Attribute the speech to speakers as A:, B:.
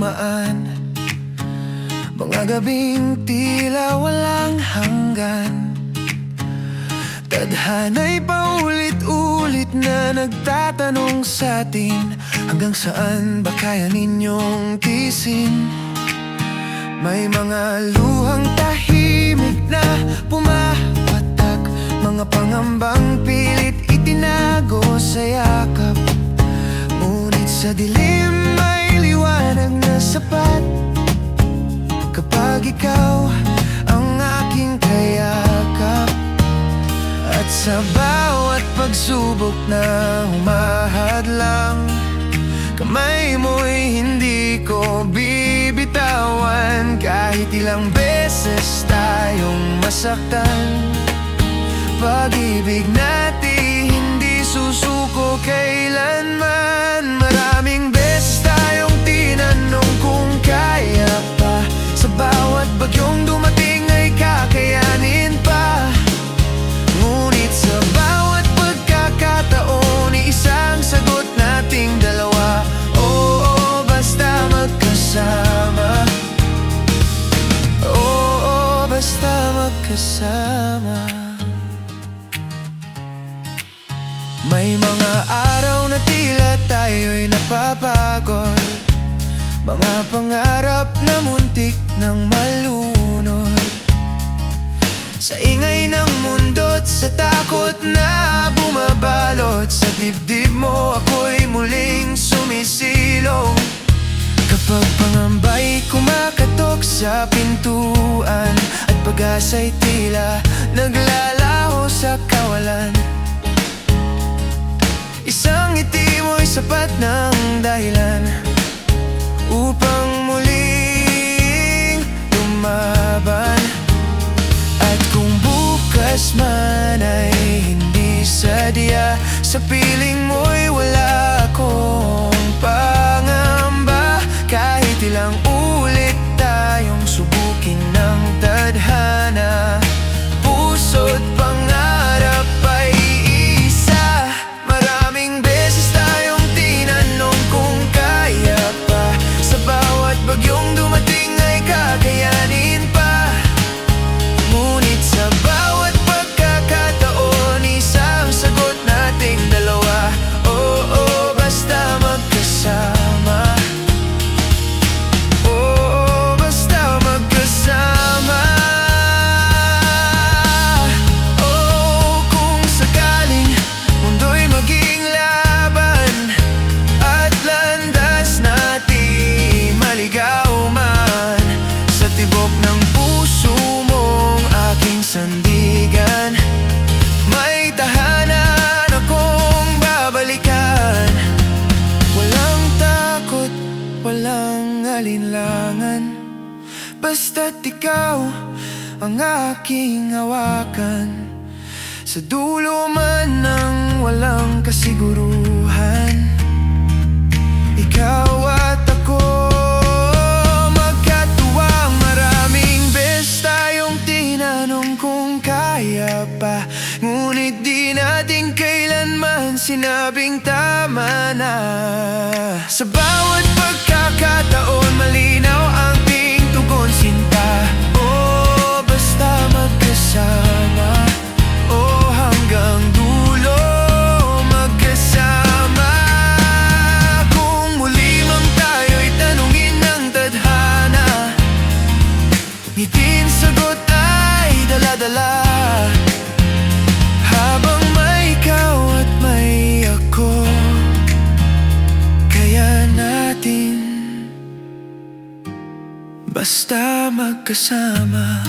A: dumaan, mga gabing tila walang hanggan. Tadhana'y paulit-ulit na nagtatanong sa'tin, hanggang saan ba kaya ninyong tiisin? May mga luhang tahimik na pumapatak, mga pangambang pilit itinago sa yakap. Ngunit sa dilim may liwanag na sapat, kapag ikaw ang aking kayakap. At sa bawat pagsubok na humahadlang, kamay mo'y hindi ko bibitawan. Kahit ilang beses tayong masaktan, pag-ibig natin hindi susuko kailanman. Maraming beses tayong tinanong kung kaya pa, sa bawat bagyong dumating ay kakayanin pa. Ngunit sa bawat pagkakataon, isang sagot nating dalawa: oo, basta magkasama. Oo, basta magkasama. May mga araw na tila tayo'y napapagod, mga pangarap na muntik ng malunod. Sa ingay ng mundo't sa takot na bumabalot sa dibdib mo, ako'y muling sumisilong. Kapag pangamba'y kumakatok sa pintuan, at pag-asa'y tila naglalaho sa kawalan, isang ngiti mo'y sapat ng dahilan upang muling lumaban. At kung bukas man ay hindi sadya, sa piling mo'y wala akong pangamba. Kahit ilang ulit tayong subukin ng tadhana, puso't pangarap ay isa. Maraming beses tayong tinanong kung kaya pa, sa bawat bagyong dumating ay kakayanin pa. Ngunit sa bawat pagkakataon, isang sagot nating dalawa: oo, basta magkasama. Oo, basta magkasama. Oo, kung sakaling mundo'y maging laban, at landas natin maligaw man, sa tibok ng puso mong aking sandigan, may tahanan akong babalikan. Walang takot, walang alinlangan, basta't ikaw ang aking hawakan. Sa dulo man ng walang kasiguruhan, ikaw at ako magkatuwang. Maraming beses tayong tinanong kung kaya pa, ngunit di natin kailanman sinabing tama na. Sa bawat pagkakataon, malinaw ang ating tugon, sinta. Oh, basta magkasama. Oh, hanggang dulo magkasama. Kung muli mang tayo'y tanungin ng tadhana, ngiting sagot ay dala-dala. Habang may ikaw at may ako, kaya natin basta magkasama.